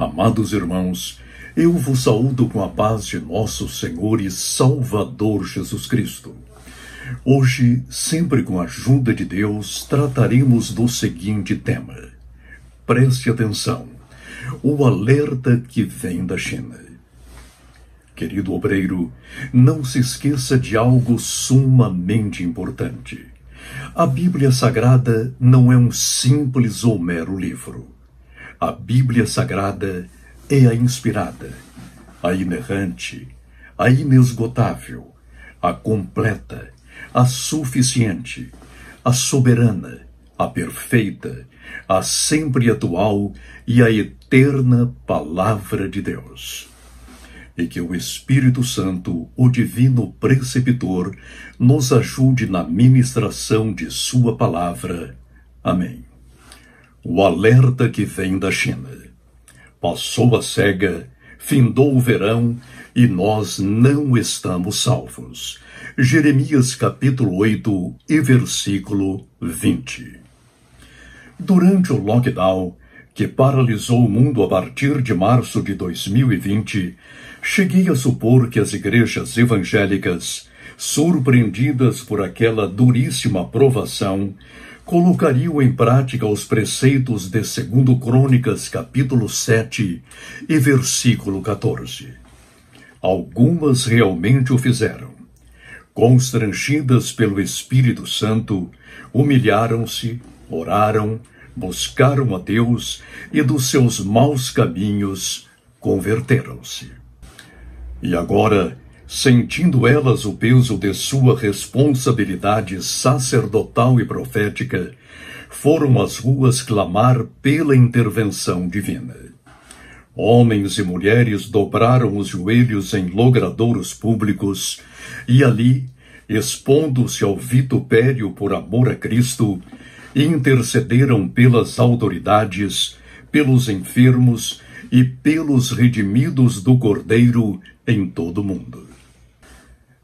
Amados irmãos, eu vos saúdo com a paz de nosso Senhor e Salvador Jesus Cristo. Hoje, sempre com a ajuda de Deus, trataremos do seguinte tema. Preste atenção, o alerta que vem da China. Querido obreiro, não se esqueça de algo sumamente importante. A Bíblia Sagrada não é um simples ou mero livro. A Bíblia Sagrada é a inspirada, a inerrante, a inesgotável, a completa, a suficiente, a soberana, a perfeita, a sempre atual e a eterna Palavra de Deus. E que o Espírito Santo, o Divino Preceptor, nos ajude na ministração de sua palavra. Amém. O alerta que vem da China. Passou a cega, findou o verão e nós não estamos salvos. Jeremias capítulo 8 e versículo 20. Durante o lockdown, que paralisou o mundo a partir de março de 2020, cheguei a supor que as igrejas evangélicas, surpreendidas por aquela duríssima provação, colocariam em prática os preceitos de 2 Crônicas, capítulo 7 e versículo 14. Algumas realmente o fizeram. Constrangidas pelo Espírito Santo, humilharam-se, oraram, buscaram a Deus e dos seus maus caminhos converteram-se. E agora, sentindo elas o peso de sua responsabilidade sacerdotal e profética, foram às ruas clamar pela intervenção divina. Homens e mulheres dobraram os joelhos em logradouros públicos e ali, expondo-se ao vitupério por amor a Cristo, intercederam pelas autoridades, pelos enfermos e pelos redimidos do Cordeiro em todo o mundo.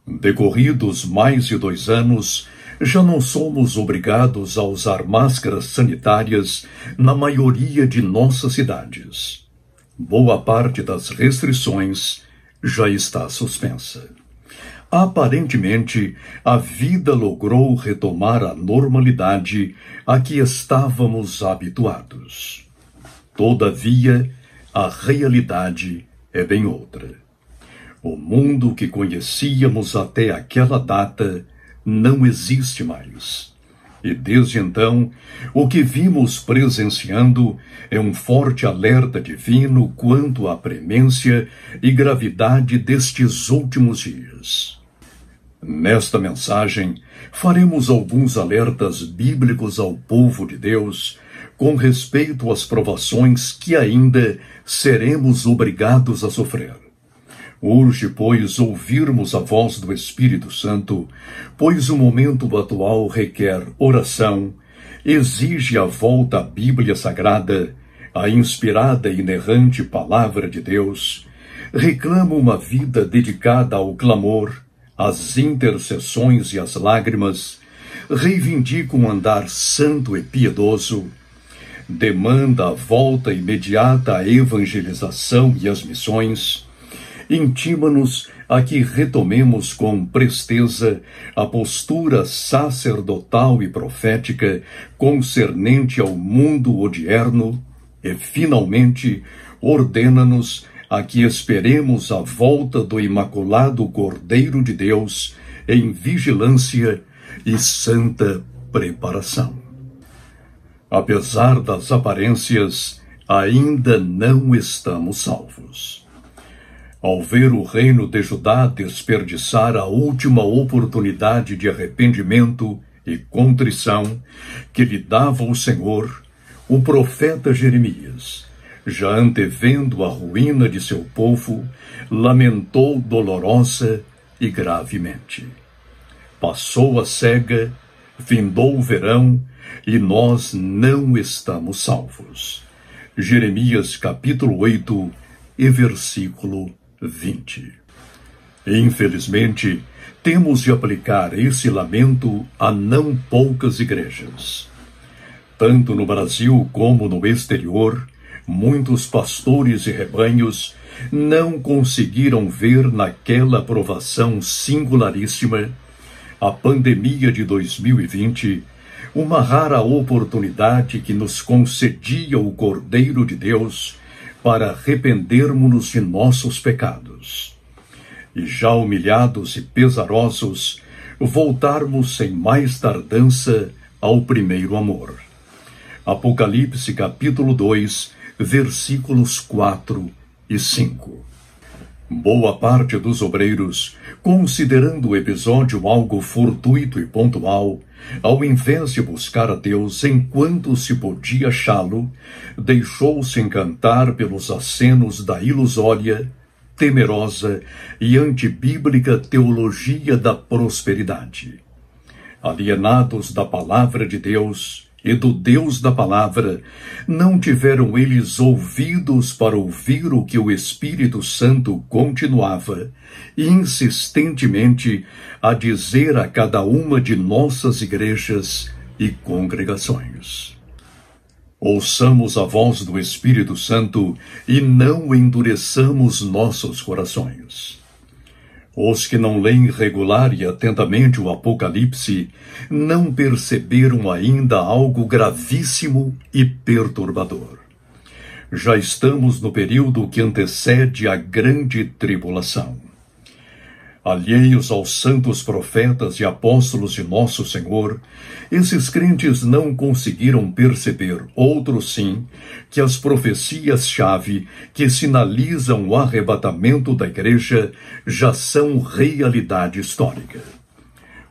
Decorridos mais de 2 anos, já não somos obrigados a usar máscaras sanitárias na maioria de nossas cidades. Boa parte das restrições já está suspensa. Aparentemente, a vida logrou retomar a normalidade a que estávamos habituados. Todavia, a realidade é bem outra. O mundo que conhecíamos até aquela data não existe mais. E desde então, o que vimos presenciando é um forte alerta divino quanto à premência e gravidade destes últimos dias. Nesta mensagem, faremos alguns alertas bíblicos ao povo de Deus com respeito às provações que ainda seremos obrigados a sofrer. Urge, pois, ouvirmos a voz do Espírito Santo, pois o momento atual requer oração, exige a volta à Bíblia Sagrada, a inspirada e inerrante Palavra de Deus, reclama uma vida dedicada ao clamor, às intercessões e às lágrimas, reivindica um andar santo e piedoso, demanda a volta imediata à evangelização e às missões, intima-nos a que retomemos com presteza a postura sacerdotal e profética concernente ao mundo odierno e, finalmente, ordena-nos a que esperemos a volta do Imaculado Cordeiro de Deus em vigilância e santa preparação. Apesar das aparências, ainda não estamos salvos. Ao ver o reino de Judá desperdiçar a última oportunidade de arrependimento e contrição que lhe dava o Senhor, o profeta Jeremias, já antevendo a ruína de seu povo, lamentou dolorosa e gravemente. Passou a cega, findou o verão, e nós não estamos salvos. Jeremias capítulo 8 e versículo 20. Infelizmente, temos de aplicar esse lamento a não poucas igrejas. Tanto no Brasil como no exterior, muitos pastores e rebanhos não conseguiram ver naquela provação singularíssima, a pandemia de 2020, uma rara oportunidade que nos concedia o Cordeiro de Deus para arrependermos-nos de nossos pecados. E já humilhados e pesarosos, voltarmos sem mais tardança ao primeiro amor. Apocalipse capítulo 2, versículos 4 e 5. Boa parte dos obreiros, considerando o episódio algo fortuito e pontual, ao invés de buscar a Deus enquanto se podia achá-lo, deixou-se encantar pelos acenos da ilusória, temerosa e antibíblica teologia da prosperidade. Alienados da palavra de Deus e do Deus da palavra, não tiveram eles ouvidos para ouvir o que o Espírito Santo continuava, insistentemente, a dizer a cada uma de nossas igrejas e congregações. Ouçamos a voz do Espírito Santo e não endureçamos nossos corações. Os que não leem regular e atentamente o Apocalipse não perceberam ainda algo gravíssimo e perturbador. Já estamos no período que antecede a grande tribulação. Alheios aos santos profetas e apóstolos de nosso Senhor, esses crentes não conseguiram perceber, outros sim, que as profecias-chave que sinalizam o arrebatamento da igreja já são realidade histórica.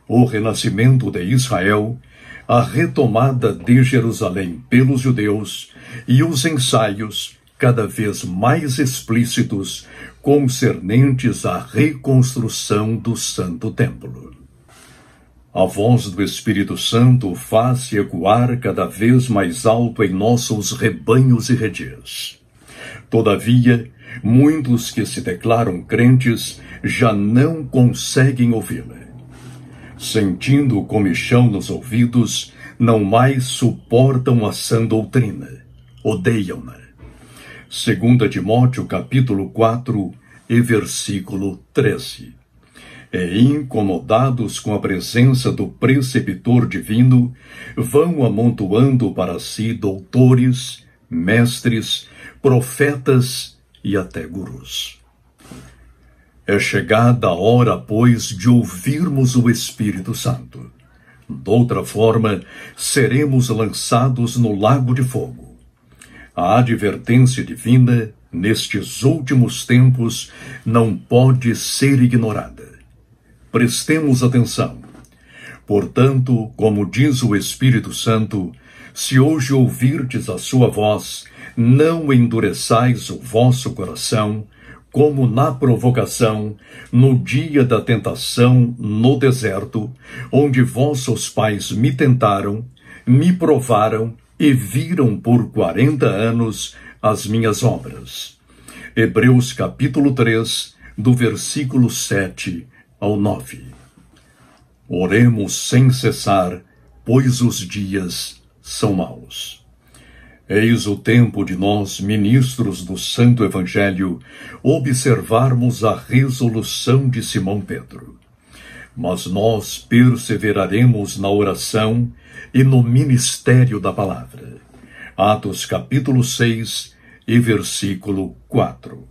O renascimento de Israel, a retomada de Jerusalém pelos judeus e os ensaios, cada vez mais explícitos, concernentes à reconstrução do Santo Templo. A voz do Espírito Santo faz-se ecoar cada vez mais alto em nossos rebanhos e redis. Todavia, muitos que se declaram crentes já não conseguem ouvi-la. Sentindo comichão nos ouvidos, não mais suportam a sã doutrina, odeiam-na. 2 Timóteo capítulo 4 e versículo 13. E incomodados com a presença do preceptor divino, vão amontoando para si doutores, mestres, profetas e até gurus. É chegada a hora, pois, de ouvirmos o Espírito Santo. Doutra forma, seremos lançados no lago de fogo. A advertência divina, nestes últimos tempos, não pode ser ignorada. Prestemos atenção. Portanto, como diz o Espírito Santo, se hoje ouvirdes a sua voz, não endureçais o vosso coração, como na provocação, no dia da tentação no deserto, onde vossos pais me tentaram, me provaram, e viram por 40 anos as minhas obras. Hebreus capítulo 3, do versículo 7 ao 9. Oremos sem cessar, pois os dias são maus. Eis o tempo de nós, ministros do Santo Evangelho, observarmos a resolução de Simão Pedro. Mas nós perseveraremos na oração e no ministério da palavra. Atos capítulo 6 e versículo 4.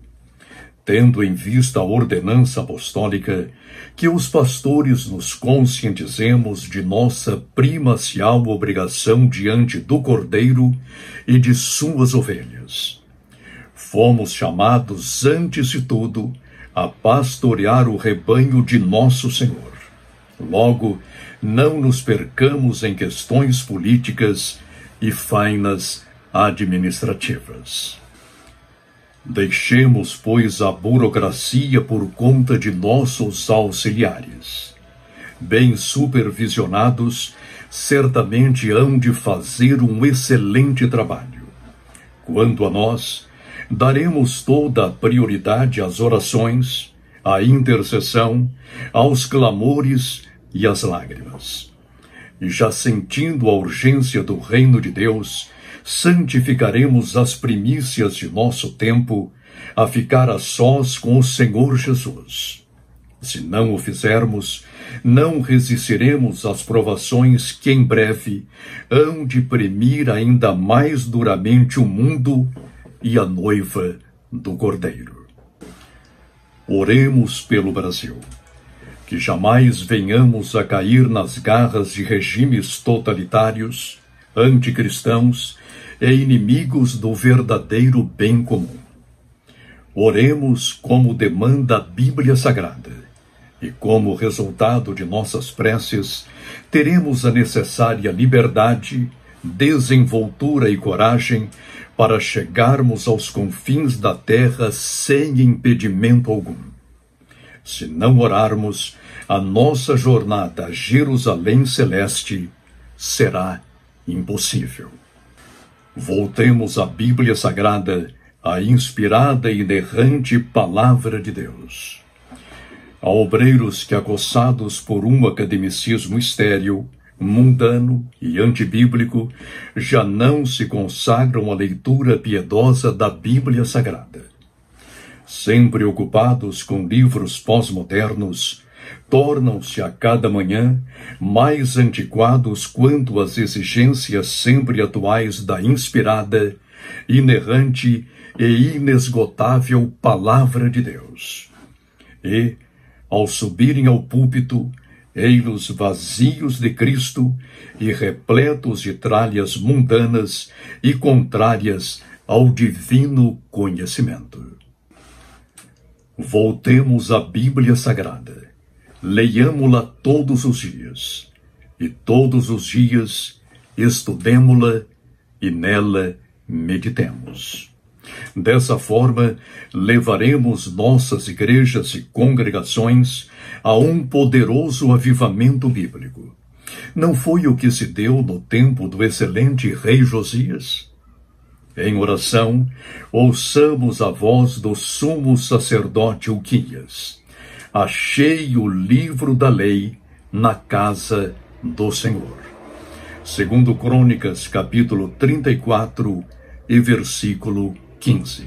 Tendo em vista a ordenança apostólica, que os pastores nos conscientizemos de nossa primacial obrigação diante do Cordeiro e de suas ovelhas. Fomos chamados, antes de tudo, a pastorear o rebanho de nosso Senhor. Logo, não nos percamos em questões políticas e fainas administrativas. Deixemos, pois, a burocracia por conta de nossos auxiliares. Bem supervisionados, certamente hão de fazer um excelente trabalho. Quanto a nós, daremos toda a prioridade às orações, à intercessão, aos clamores e às lágrimas. E já sentindo a urgência do reino de Deus, santificaremos as primícias de nosso tempo, a ficar a sós com o Senhor Jesus. Se não o fizermos, não resistiremos às provações que em breve hão de premir ainda mais duramente o mundo e a noiva do Cordeiro. Oremos pelo Brasil, que jamais venhamos a cair nas garras de regimes totalitários, anticristãos e inimigos do verdadeiro bem comum. Oremos como demanda a Bíblia Sagrada, e como resultado de nossas preces, teremos a necessária liberdade, desenvoltura e coragem para chegarmos aos confins da terra sem impedimento algum. Se não orarmos, a nossa jornada a Jerusalém Celeste será impossível. Voltemos à Bíblia Sagrada, a inspirada e inerrante Palavra de Deus. Há obreiros que, acossados por um academicismo estéril, mundano e antibíblico, já não se consagram à leitura piedosa da Bíblia Sagrada. Sempre ocupados com livros pós-modernos, tornam-se a cada manhã mais antiquados quanto às exigências sempre atuais da inspirada, inerrante e inesgotável Palavra de Deus. E, ao subirem ao púlpito, ei-los vazios de Cristo e repletos de tralhas mundanas e contrárias ao divino conhecimento. Voltemos à Bíblia Sagrada, leiamo-la todos os dias, e todos os dias estudemo-la e nela meditemos. Dessa forma, levaremos nossas igrejas e congregações a um poderoso avivamento bíblico. Não foi o que se deu no tempo do excelente rei Josias? Em oração, ouçamos a voz do sumo sacerdote Uquias. Achei o livro da lei na casa do Senhor. Segundo Crônicas, capítulo 34 e versículo 15.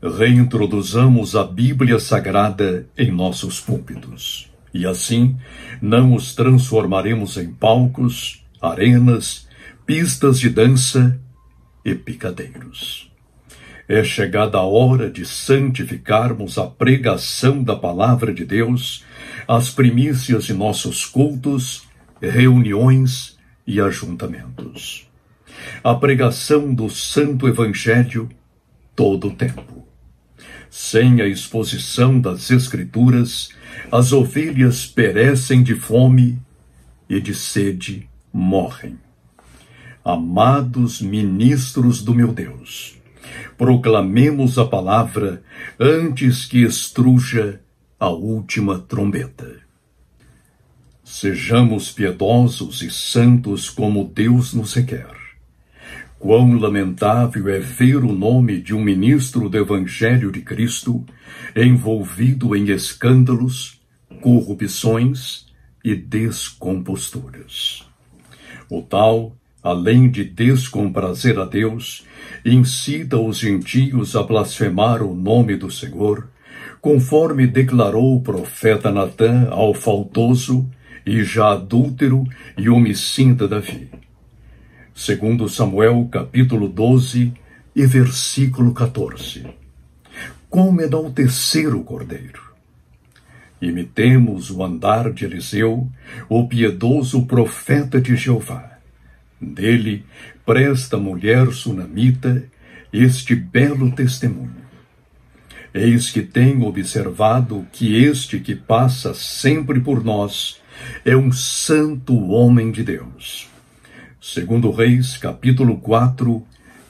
Reintroduzamos a Bíblia Sagrada em nossos púlpitos, e assim não os transformaremos em palcos, arenas, pistas de dança e picadeiros. É chegada a hora de santificarmos a pregação da Palavra de Deus, as primícias de nossos cultos, reuniões e ajuntamentos. A pregação do Santo Evangelho todo o tempo. Sem a exposição das Escrituras, as ovelhas perecem de fome e de sede morrem. Amados ministros do meu Deus, proclamemos a palavra antes que estruja a última trombeta. Sejamos piedosos e santos como Deus nos requer. Quão lamentável é ver o nome de um ministro do Evangelho de Cristo envolvido em escândalos, corrupções e descomposturas. O tal, além de descomprazer a Deus, incita os gentios a blasfemar o nome do Senhor, conforme declarou o profeta Natã ao faltoso e já adúltero e homicida Davi. Segundo Samuel, capítulo 12 e versículo 14. Como enaltecer o Cordeiro? Imitemos o andar de Eliseu, o piedoso profeta de Jeová. Dele presta a mulher sunamita este belo testemunho. Eis que tenho observado que este que passa sempre por nós é um santo homem de Deus. Segundo Reis, capítulo 4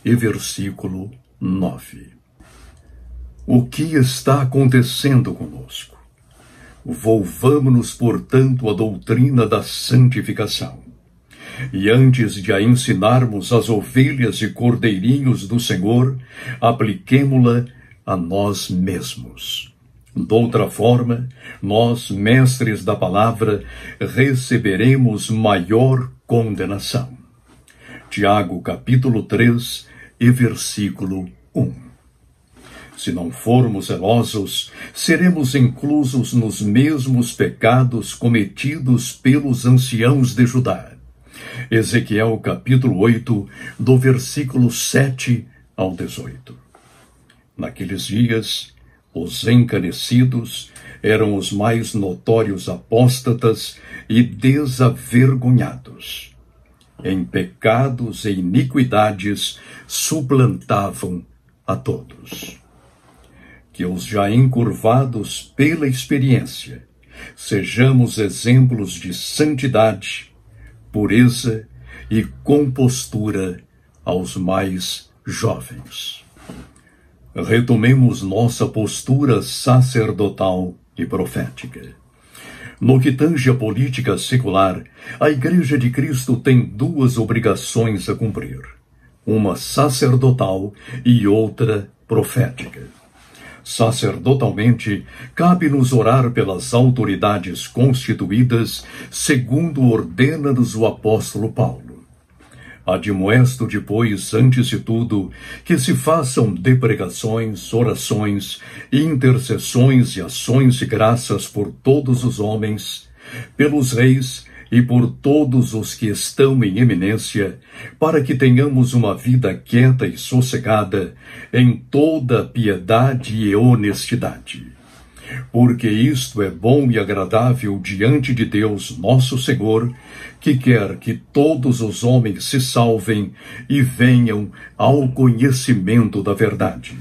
e versículo 9. O que está acontecendo conosco? Volvamo-nos, portanto, à doutrina da santificação. E antes de a ensinarmos às ovelhas e cordeirinhos do Senhor, apliquemo-la a nós mesmos. Doutra forma, nós, mestres da palavra, receberemos maior condenação. Tiago, capítulo 3 e versículo 1. Se não formos zelosos, seremos inclusos nos mesmos pecados cometidos pelos anciãos de Judá. Ezequiel, capítulo 8, do versículo 7 ao 18. Naqueles dias, os encanecidos eram os mais notórios apóstatas e desavergonhados. Em pecados e iniquidades suplantavam a todos. Que os já encurvados pela experiência sejamos exemplos de santidade, pureza e compostura aos mais jovens. Retomemos nossa postura sacerdotal e profética. No que tange à política secular, a Igreja de Cristo tem duas obrigações a cumprir, uma sacerdotal e outra profética. Sacerdotalmente, cabe-nos orar pelas autoridades constituídas, segundo ordena-nos o apóstolo Paulo. Admoesto, depois, antes de tudo, que se façam depregações, orações, intercessões e ações de graças por todos os homens, pelos reis e por todos os que estão em eminência, para que tenhamos uma vida quieta e sossegada, em toda piedade e honestidade. Porque isto é bom e agradável diante de Deus, nosso Senhor, que quer que todos os homens se salvem e venham ao conhecimento da verdade.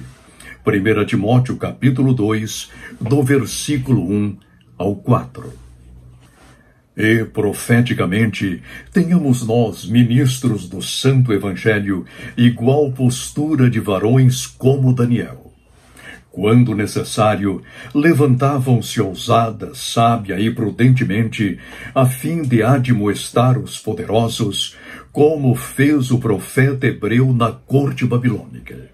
1 Timóteo, capítulo 2, do versículo 1 ao 4. E, profeticamente, tenhamos nós, ministros do Santo Evangelho, igual postura de varões como Daniel. Quando necessário, levantavam-se ousada, sábia e prudentemente, a fim de admoestar os poderosos, como fez o profeta hebreu na corte babilônica.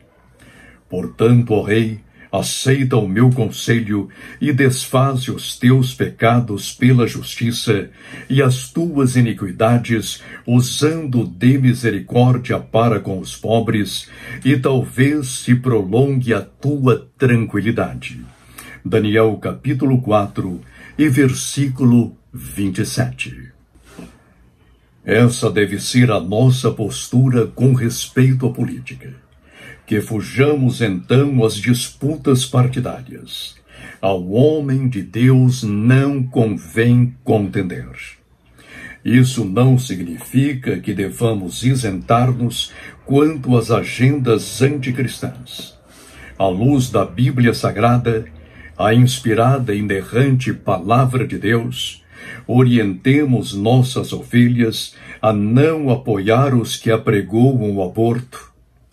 Portanto, ó rei, aceita o meu conselho e desfaze os teus pecados pela justiça e as tuas iniquidades, usando de misericórdia para com os pobres, e talvez se prolongue a tua tranquilidade. Daniel capítulo 4 e versículo 27. Essa deve ser a nossa postura com respeito à política. Que fujamos então às disputas partidárias. Ao homem de Deus não convém contender. Isso não significa que devamos isentar-nos quanto às agendas anticristãs. À luz da Bíblia Sagrada, a inspirada e inerrante Palavra de Deus, orientemos nossas ovelhas a não apoiar os que apregoam o aborto,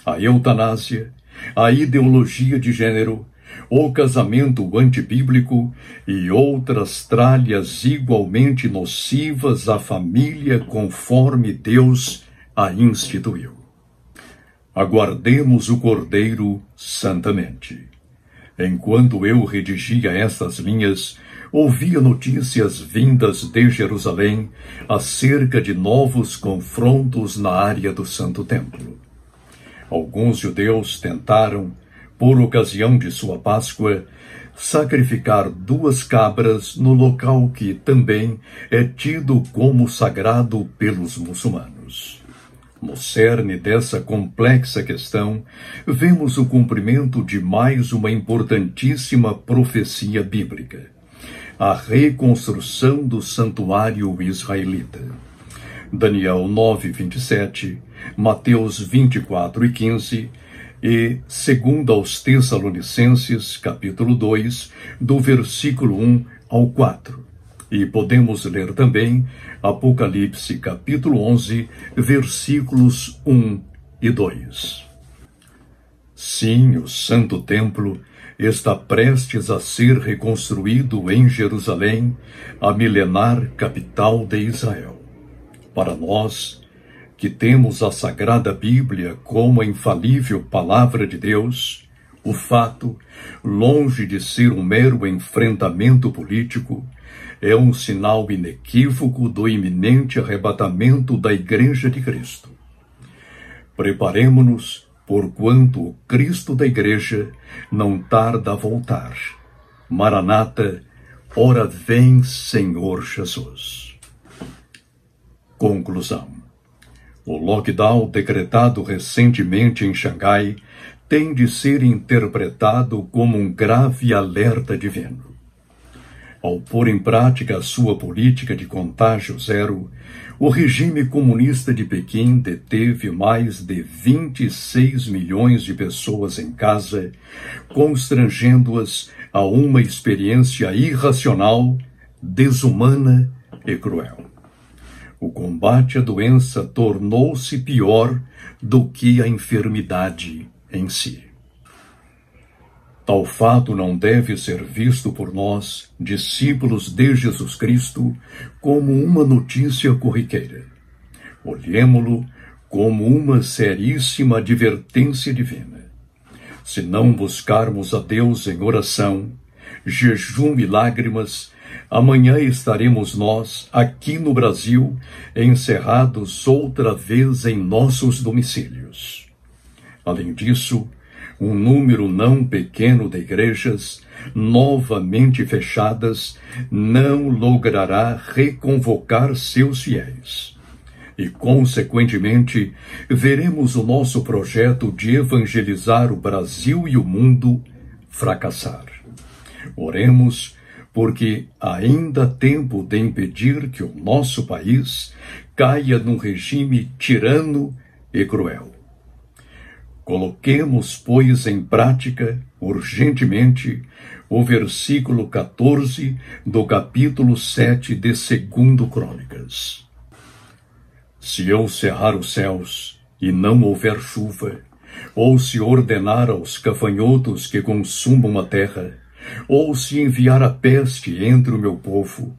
a eutanásia, a ideologia de gênero, o casamento antibíblico e outras tralhas igualmente nocivas à família conforme Deus a instituiu. Aguardemos o Cordeiro santamente. Enquanto eu redigia estas linhas, ouvia notícias vindas de Jerusalém acerca de novos confrontos na área do Santo Templo. Alguns judeus tentaram, por ocasião de sua Páscoa, sacrificar 2 cabras no local que também é tido como sagrado pelos muçulmanos. No cerne dessa complexa questão, vemos o cumprimento de mais uma importantíssima profecia bíblica: a reconstrução do santuário israelita. Daniel 9, 27, Mateus 24 e 15 e 2 aos Tessalonicenses, capítulo 2, do versículo 1 ao 4. E podemos ler também Apocalipse, capítulo 11, versículos 1 e 2. Sim, o Santo Templo está prestes a ser reconstruído em Jerusalém, a milenar capital de Israel. Para nós, que temos a Sagrada Bíblia como a infalível Palavra de Deus, o fato, longe de ser um mero enfrentamento político, é um sinal inequívoco do iminente arrebatamento da Igreja de Cristo. Preparemo-nos, porquanto o Cristo da Igreja não tarda a voltar. Maranata, ora vem, Senhor Jesus. Conclusão. O lockdown decretado recentemente em Xangai tem de ser interpretado como um grave alerta divino. Ao pôr em prática a sua política de contágio zero, o regime comunista de Pequim deteve mais de 26 milhões de pessoas em casa, constrangendo-as a uma experiência irracional, desumana e cruel. O combate à doença tornou-se pior do que a enfermidade em si. Tal fato não deve ser visto por nós, discípulos de Jesus Cristo, como uma notícia corriqueira. Olhemo-lo como uma seríssima advertência divina. Se não buscarmos a Deus em oração, jejum e lágrimas, amanhã estaremos nós, aqui no Brasil, encerrados outra vez em nossos domicílios. Além disso, um número não pequeno de igrejas, novamente fechadas, não logrará reconvocar seus fiéis. E, consequentemente, veremos o nosso projeto de evangelizar o Brasil e o mundo fracassar. Oremos, porque ainda há tempo de impedir que o nosso país caia num regime tirano e cruel. Coloquemos, pois, em prática, urgentemente, o versículo 14 do capítulo 7 de 2 Crônicas. Se eu cerrar os céus e não houver chuva, ou se ordenar aos gafanhotos que consumam a terra, ou se enviar a peste entre o meu povo,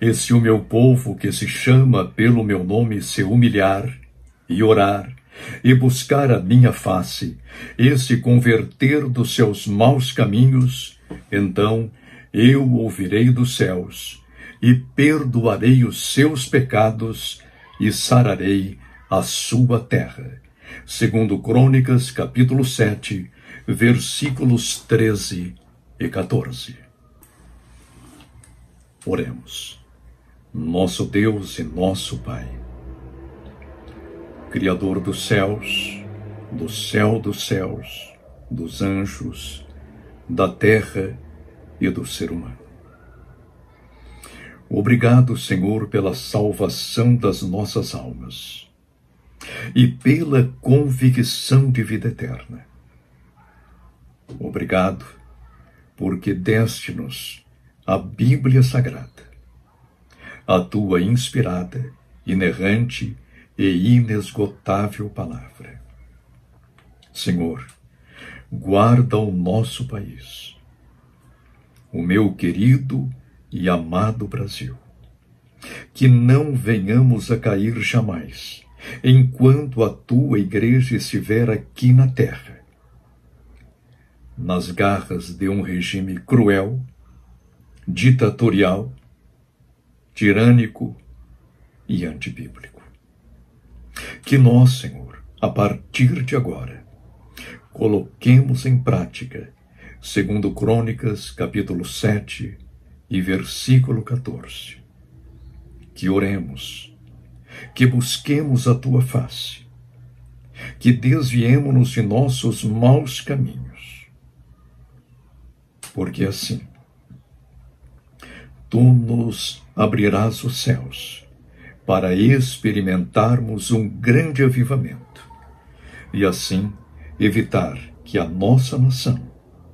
e se o meu povo que se chama pelo meu nome se humilhar e orar, e buscar a minha face, e se converter dos seus maus caminhos, então eu ouvirei dos céus, e perdoarei os seus pecados, e sararei a sua terra. 2 Crônicas, capítulo 7, versículos 13 e 14. Oremos. Nosso Deus e nosso Pai, Criador dos céus, do céu dos céus, dos anjos, da terra e do ser humano. Obrigado, Senhor, pela salvação das nossas almas e pela convicção de vida eterna. Obrigado, porque deste-nos a Bíblia Sagrada, a tua inspirada, inerrante e inesgotável palavra. Senhor, guarda o nosso país, o meu querido e amado Brasil, que não venhamos a cair jamais, enquanto a tua igreja estiver aqui na terra, nas garras de um regime cruel, ditatorial, tirânico e antibíblico. Que nós, Senhor, a partir de agora, coloquemos em prática, 2 Crônicas, capítulo 7 e versículo 14. Que oremos, que busquemos a tua face, que desviemo-nos de nossos maus caminhos, porque assim tu nos abrirás os céus para experimentarmos um grande avivamento e assim evitar que a nossa nação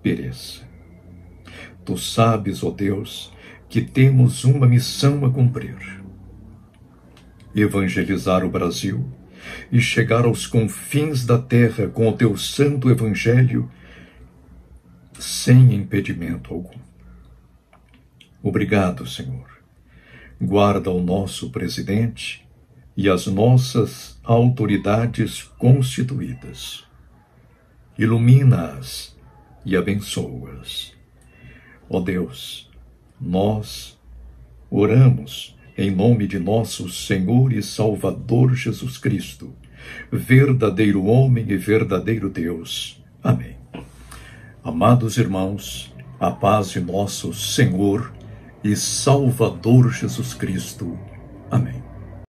pereça. Tu sabes, ó Deus, que temos uma missão a cumprir: evangelizar o Brasil e chegar aos confins da terra com o teu santo evangelho sem impedimento algum. Obrigado, Senhor. Guarda o nosso presidente e as nossas autoridades constituídas. Ilumina-as e abençoa-as. Ó Deus, nós oramos em nome de nosso Senhor e Salvador Jesus Cristo, verdadeiro homem e verdadeiro Deus. Amém. Amados irmãos, a paz de nosso Senhor e Salvador Jesus Cristo. Amém.